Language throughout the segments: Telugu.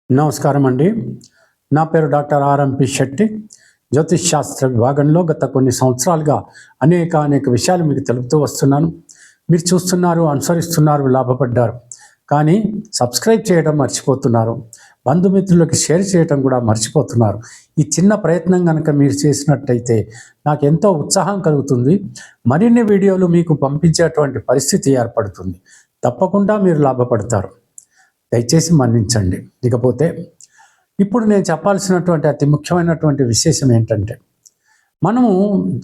నమస్కారం అండి. నా పేరు డాక్టర్ ఆర్ఎంపి శెట్టి. జ్యోతిష్ శాస్త్ర విభాగంలో గత కొన్ని సంవత్సరాలుగా అనేక విషయాలు మీకు తెలుపుతూ వస్తున్నాను. మీరు చూస్తున్నారు, అనుసరిస్తున్నారు, లాభపడ్డారు. కానీ సబ్స్క్రైబ్ చేయడం మర్చిపోతున్నారు. బంధుమిత్రులకి షేర్ చేయడం కూడా మర్చిపోతున్నారు. ఈ చిన్న ప్రయత్నం కనుక మీరు చేసినట్టయితే నాకు ఎంతో ఉత్సాహం కలుగుతుంది. మరిన్ని వీడియోలు మీకు పంపించేటువంటి పరిస్థితి ఏర్పడుతుంది. తప్పకుండా మీరు లాభపడతారు. దయచేసి మన్నించండి. ఇకపోతే ఇప్పుడు నేను చెప్పాల్సినటువంటి అతి ముఖ్యమైనటువంటి విశేషం ఏంటంటే, మనము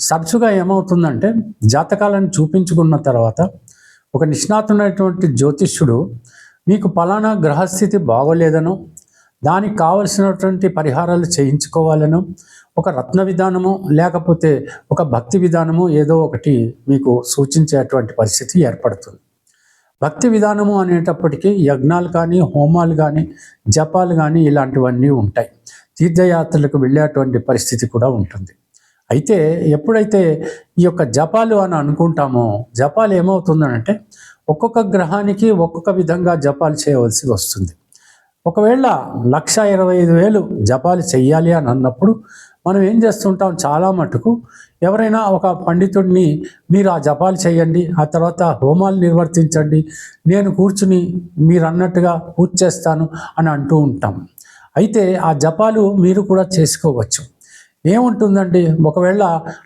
తరచుగా ఏమవుతుందంటే, జాతకాలను చూపించుకున్న తర్వాత ఒక నిష్ణాతుడైనటువంటి జ్యోతిష్యుడు మీకు పలానా గ్రహస్థితి బాగోలేదనో, దానికి కావలసినటువంటి పరిహారాలు చేయించుకోవాలనో, ఒక రత్న విధానము లేకపోతే ఒక భక్తి విధానము ఏదో ఒకటి మీకు సూచించేటువంటి పరిస్థితి ఏర్పడుతుంది. భక్తి విధానము అనేటప్పటికీ యజ్ఞాలు కానీ, హోమాలు కానీ, జపాలు కానీ ఇలాంటివన్నీ ఉంటాయి. తీర్థయాత్రలకు వెళ్ళేటువంటి పరిస్థితి కూడా ఉంటుంది. అయితే ఎప్పుడైతే ఈ యొక్క జపాలు అని అనుకుంటామో, జపాలు ఏమవుతుందనంటే ఒక్కొక్క గ్రహానికి ఒక్కొక్క విధంగా జపాలు చేయవలసి వస్తుంది. ఒకవేళ 1,25,000 జపాలు చెయ్యాలి అని అన్నప్పుడు మనం ఏం చేస్తుంటాం, చాలా మటుకు ఎవరైనా ఒక పండితుడిని మీరు ఆ జపాలు చేయండి, ఆ తర్వాత హోమాలు నిర్వర్తించండి, నేను కూర్చుని మీరు అన్నట్టుగా పూజ చేస్తాను అని అంటూ ఉంటాం. అయితే ఆ జపాలు మీరు కూడా చేసుకోవచ్చు. ఏముంటుందండి, ఒకవేళ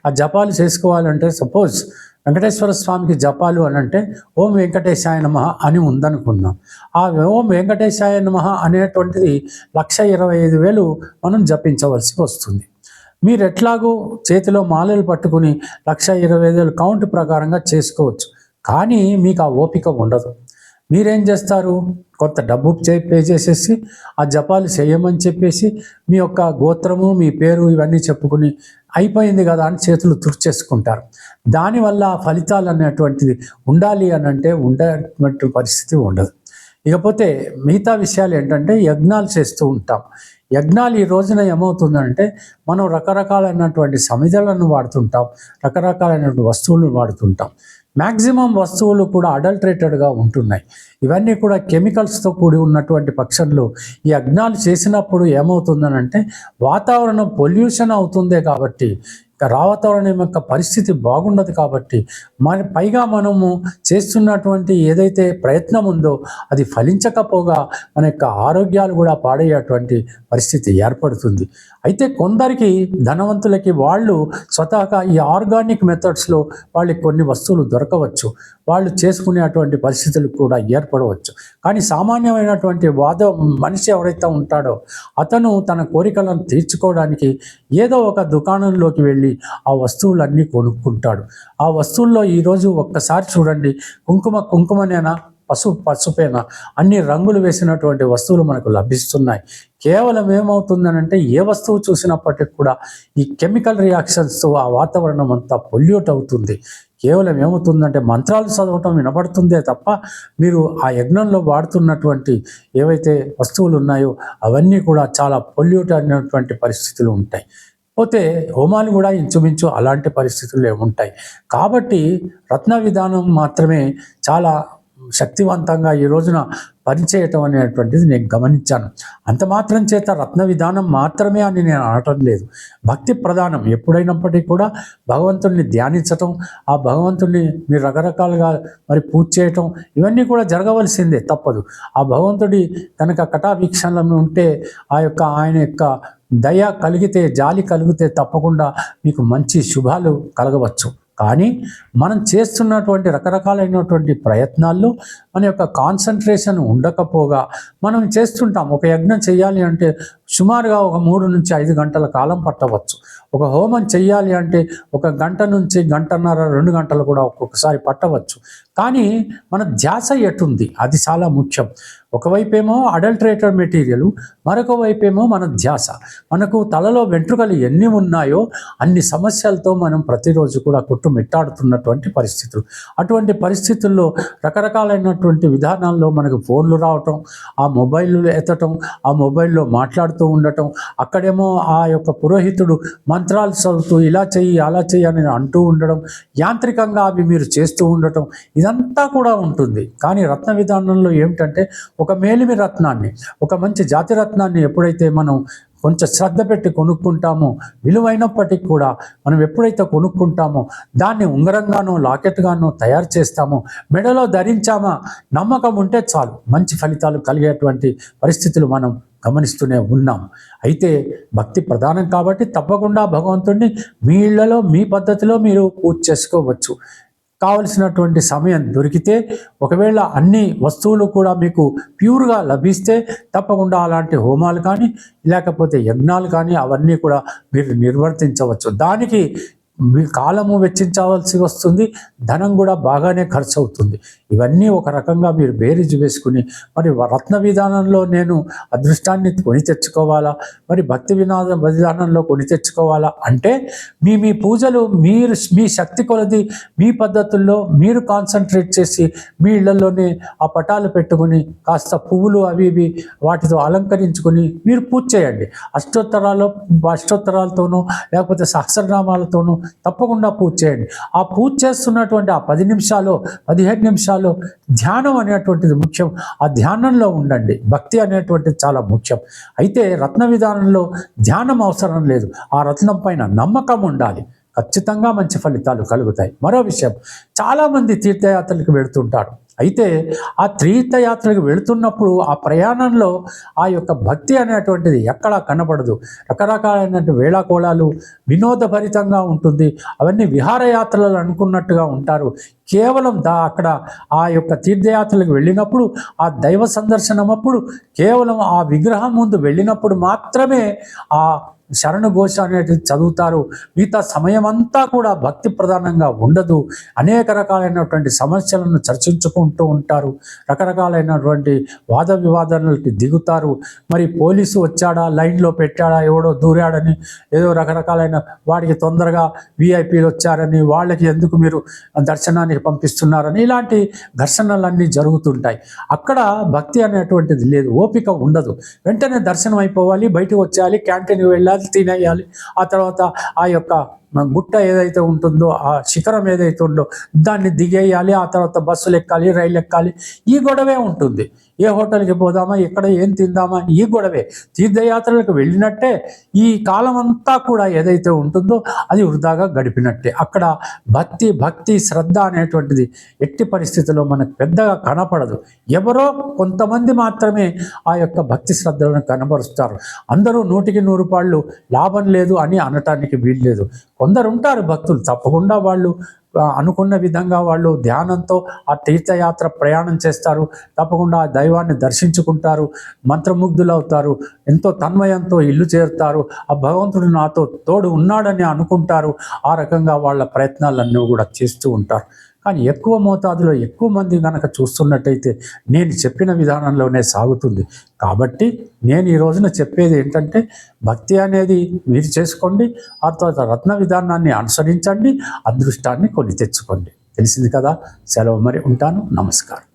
ఆ జపాలు చేసుకోవాలంటే సపోజ్ వెంకటేశ్వర స్వామికి జపాలు అని అంటే ఓం వెంకటేశాయ నమః అని ఉందనుకున్నాం. ఆ ఓం వెంకటేశాయ నమః అనేటువంటిది 1,25,000 మనం జపించవలసి వస్తుంది. మీరు ఎట్లాగూ చేతిలో మాలలు పట్టుకుని 1,25,000 కౌంట్ ప్రకారంగా చేసుకోవచ్చు. కానీ మీకు ఆ ఓపిక ఉండదు. మీరేం చేస్తారు, కొంత డబ్బు పే చేసేసి ఆ జపాలు చేయమని చెప్పేసి మీ యొక్క గోత్రము, మీ పేరు ఇవన్నీ చెప్పుకుని అయిపోయింది కదా అని చేతులు తుడిచేసుకుంటారు. దానివల్ల ఫలితాలు అనేటువంటిది ఉండాలి అని అంటే ఉండేటువంటి పరిస్థితి ఉండదు. ఇకపోతే మిగతా విషయాలు ఏంటంటే, యజ్ఞాలు చేస్తూ ఉంటాం. యజ్ఞాలు ఈ రోజున ఏమవుతుందంటే, మనం రకరకాలైనటువంటి సమిధలను వాడుతుంటాం, రకరకాలైనటువంటి వస్తువులను వాడుతుంటాం. మ్యాక్సిమం వస్తువులు కూడా అడల్టరేటెడ్గా ఉంటున్నాయి. ఇవన్నీ కూడా కెమికల్స్తో కూడి ఉన్నటువంటి పక్షంలో ఈ యజ్ఞాలు చేసినప్పుడు ఏమవుతుందనంటే, వాతావరణం పొల్యూషన్ అవుతుందే కాబట్టి వాతావరణం యొక్క పరిస్థితి బాగుండదు. కాబట్టి పైగా మనము చేస్తున్నటువంటి ఏదైతే ప్రయత్నం ఉందో అది ఫలించకపోగా మన యొక్క ఆరోగ్యాలు కూడా పాడయ్యేటువంటి పరిస్థితి ఏర్పడుతుంది. అయితే కొందరికి ధనవంతులకి వాళ్ళు స్వతహాగా ఈ ఆర్గానిక్ మెథడ్స్లో వాళ్ళకి కొన్ని వస్తువులు దొరకవచ్చు, వాళ్ళు చేసుకునేటువంటి పరిస్థితులు కూడా ఏర్పడవచ్చు. కానీ సామాన్యమైనటువంటి మనిషి ఎవరైతే ఉంటాడో అతను తన కోరికలను తీర్చుకోవడానికి ఏదో ఒక దుకాణంలోకి వెళ్ళి ఆ వస్తువులన్నీ కొనుక్కుంటాడు. ఆ వస్తువుల్లో ఈరోజు ఒక్కసారి చూడండి, కుంకుమనేనా, పసుపేనా, అన్ని రంగులు వేసినటువంటి వస్తువులు మనకు లభిస్తున్నాయి. కేవలం ఏమవుతుందనంటే, ఏ వస్తువు చూసినప్పటికీ కూడా ఈ కెమికల్ రియాక్షన్స్తో ఆ వాతావరణం అంతా పొల్యూట్ అవుతుంది. కేవలం ఏమవుతుందంటే, మంత్రాలు చదవటం వినబడుతుందే తప్ప మీరు ఆ యజ్ఞంలో వాడుతున్నటువంటి ఏవైతే వస్తువులు ఉన్నాయో అవన్నీ కూడా చాలా పొల్యూట్ అయినటువంటి పరిస్థితులు ఉంటాయి. పోతే హోమాలు కూడా ఇంచుమించు అలాంటి పరిస్థితులు ఉంటాయి. కాబట్టి రత్న విధానం మాత్రమే చాలా శక్తివంతంగా ఈ రోజున పనిచేయటం అనేటువంటిది నేను గమనించాను. అంత మాత్రం చేత రత్న విధానం మాత్రమే అని నేను అనటం లేదు. భక్తి ప్రధానం ఎప్పుడైనప్పటికీ కూడా భగవంతుడిని ధ్యానించటం, ఆ భగవంతుడిని మీరు రకరకాలుగా మరి పూజ చేయటం ఇవన్నీ కూడా జరగవలసిందే, తప్పదు. ఆ భగవంతుడి కనుక కటావీక్షణలు ఉంటే, ఆయన యొక్క దయ కలిగితే, జాలి కలిగితే తప్పకుండా మీకు మంచి శుభాలు కలగవచ్చు. కానీ మనం చేస్తున్నటువంటి రకరకాలైనటువంటి ప్రయత్నాల్లో మన యొక్క కాన్సన్ట్రేషన్ ఉండకపోగా మనం చేస్తుంటాం. ఒక యజ్ఞం చేయాలి అంటే సుమారుగా ఒక 3 నుంచి 5 గంటల కాలం పట్టవచ్చు. ఒక హోమం చెయ్యాలి అంటే 1 గంట నుంచి గంటన్నర, 2 గంటలు కూడా ఒక్కొక్కసారి పట్టవచ్చు. కానీ మన ధ్యాస ఎటుంది, అది చాలా ముఖ్యం. ఒకవైపేమో అడల్టరేటెడ్ మెటీరియల్, మరొక వైపేమో మన ధ్యాస. మనకు తలలో వెంట్రుకలు ఎన్ని ఉన్నాయో అన్ని సమస్యలతో మనం ప్రతిరోజు కూడా కొట్టుమిట్టాడుతున్నటువంటి పరిస్థితులు. అటువంటి పరిస్థితుల్లో రకరకాలైనటువంటి విధానాల్లో మనకు ఫోన్లు రావటం, ఆ మొబైల్ ఎత్తటం, ఆ మొబైల్లో మాట్లాడుతూ ఉండటం, అక్కడేమో ఆ యొక్క పురోహితుడు మంత్రాలు చదువుతూ ఇలా చెయ్యి అలా చెయ్యి అని అంటూ ఉండడం, యాంత్రికంగా అవి మీరు చేస్తూ ఉండటం, ఇదంతా కూడా ఉంటుంది. కానీ రత్న విధానంలో ఏమిటంటే ఒక మేలిమి రత్నాన్ని, ఒక మంచి జాతి రత్నాన్ని ఎప్పుడైతే మనం కొంచెం శ్రద్ధ పెట్టి కొనుక్కుంటామో, విలువైనప్పటికీ కూడా మనం ఎప్పుడైతే కొనుక్కుంటామో దాన్ని ఉంగరంగానో లాకెట్గానో తయారు చేస్తామో, మెడలో ధరించామా, నమ్మకం ఉంటే చాలు మంచి ఫలితాలు కలిగేటువంటి పరిస్థితులు మనం గమనిస్తూనే ఉన్నాం. అయితే భక్తి ప్రధానం కాబట్టి తప్పకుండా భగవంతుడిని మీ ఇళ్లలో మీ పద్ధతిలో మీరు పూజ చేసుకోవచ్చు. కావలసినటువంటి సమయం దొరికితే, ఒకవేళ అన్ని వస్తువులు కూడా మీకు ప్యూర్గా లభిస్తే తప్పకుండా అలాంటి హోమాలు కానీ లేకపోతే యజ్ఞాలు కానీ అవన్నీ కూడా మీరు నిర్వర్తించవచ్చు. దానికి మీ కాలము వెచ్చించవలసి వస్తుంది, ధనం కూడా బాగానే ఖర్చు అవుతుంది. ఇవన్నీ ఒక రకంగా మీరు బేరీజు వేసుకుని మరి రత్న విధానంలో నేను అదృష్టాన్ని కొని తెచ్చుకోవాలా, మరి భక్తి విధానంలో కొని తెచ్చుకోవాలా అంటే మీ పూజలు మీరు మీ శక్తి కొలది మీ పద్ధతుల్లో మీరు కాన్సన్ట్రేట్ చేసి మీ ఇళ్లలోనే ఆ పటాలు పెట్టుకుని కాస్త పువ్వులు అవి ఇవి వాటితో అలంకరించుకొని మీరు పూజ చేయండి. అష్టోత్తరాలతోనూ లేకపోతే సహస్రనామాలతోనూ తప్పకుండా పూజ చేయండి. ఆ పూజ చేస్తున్నటువంటి ఆ 10 నిమిషాలు 15 నిమిషాలు ధ్యానం అనేటువంటిది ముఖ్యం. ఆ ధ్యానంలో ఉండండి. భక్తి అనేటువంటిది చాలా ముఖ్యం. అయితే రత్న విధానంలో ధ్యానం అవసరం లేదు, ఆ రత్నం పైన నమ్మకం ఉండాలి. ఖచ్చితంగా మంచి ఫలితాలు కలుగుతాయి. మరో విషయం, చాలామంది తీర్థయాత్రలకు వెళుతుంటారు. అయితే ఆ తీర్థయాత్రలకు వెళుతున్నప్పుడు ఆ ప్రయాణంలో ఆ యొక్క భక్తి అనేటువంటిది ఎక్కడా కనబడదు. రకరకాలైనటువంటి వేళాకోళాలు వినోదభరితంగా ఉంటుంది. అవన్నీ విహారయాత్రలు అనుకున్నట్టుగా ఉంటారు. కేవలం అక్కడ ఆ యొక్క తీర్థయాత్రలకు వెళ్ళినప్పుడు, ఆ దైవ సందర్శనం అప్పుడు కేవలం ఆ విగ్రహం ముందు వెళ్ళినప్పుడు మాత్రమే ఆ శరణ ఘోష అనేటిది చదువుతారు. మిగతా సమయం అంతా కూడా భక్తి ప్రధానంగా ఉండదు. అనేక రకాలైనటువంటి సమస్యలను చర్చించుకుంటూ ఉంటారు. రకరకాలైనటువంటి వాద వివాదాలకి దిగుతారు. మరి పోలీసు వచ్చాడా, లైన్లో పెట్టాడా, ఎవడో దూరాడని, ఏదో రకరకాలైన వాడికి తొందరగా విఐపీలు వచ్చారని, వాళ్ళకి ఎందుకు మీరు దర్శనానికి పంపిస్తున్నారని ఇలాంటి ఘర్షణలన్నీ జరుగుతుంటాయి. అక్కడ భక్తి అనేటువంటిది లేదు, ఓపిక ఉండదు. వెంటనే దర్శనం అయిపోవాలి, బయటకు వచ్చేయాలి, క్యాంటీన్కి వెళ్ళాలి, తినేయాలి. ఆ తర్వాత ఆ యొక్క గుట్ట ఏదైతే ఉంటుందో, ఆ శిఖరం ఏదైతే ఉందో దాన్ని దిగేయాలి. ఆ తర్వాత బస్సులు ఎక్కాలి, రైలు ఎక్కాలి. ఈ గొడవే ఉంటుంది. ఏ హోటల్కి పోదామా, ఎక్కడ ఏం తిందామా, ఈ గొడవే. తీర్థయాత్రలకు వెళ్ళినట్టే ఈ కాలం అంతా కూడా ఏదైతే ఉంటుందో అది వృధాగా గడిపినట్టే. అక్కడ భక్తి శ్రద్ధ అనేటువంటిది ఎట్టి పరిస్థితుల్లో మనకు పెద్దగా కనపడదు. ఎవరో కొంతమంది మాత్రమే ఆ యొక్క భక్తి శ్రద్ధలను కనబరుస్తారు. అందరూ 100కి 100 పాళ్ళు లాభం లేదు అని అనటానికి వీల్లేదు. కొందరు ఉంటారు భక్తులు, తప్పకుండా వాళ్ళు అనుకున్న విధంగా వాళ్ళు ధ్యానంతో ఆ తీర్థయాత్ర ప్రయాణం చేస్తారు. తప్పకుండా ఆ దైవాన్ని దర్శించుకుంటారు, మంత్రముగ్ధులవుతారు, ఎంతో తన్మయంతో ఇల్లు చేరుతారు. ఆ భగవంతుడు నాతో తోడు ఉన్నాడని అనుకుంటారు. ఆ రకంగా వాళ్ళ ప్రయత్నాలన్నీ కూడా చేస్తూ ఉంటారు. కానీ ఎక్కువ మోతాదులో ఎక్కువ మంది కనుక చూస్తున్నట్టయితే నేను చెప్పిన విధానంలోనే సాగుతుంది. కాబట్టి నేను ఈ రోజున చెప్పేది ఏంటంటే, భక్తి అనేది మీరు చేసుకోండి, ఆ తర్వాత రత్న విధానాన్ని అనుసరించండి, అదృష్టాన్ని కొని తెచ్చుకోండి. తెలిసింది కదా. సెలవు మరి, ఉంటాను. నమస్కారం.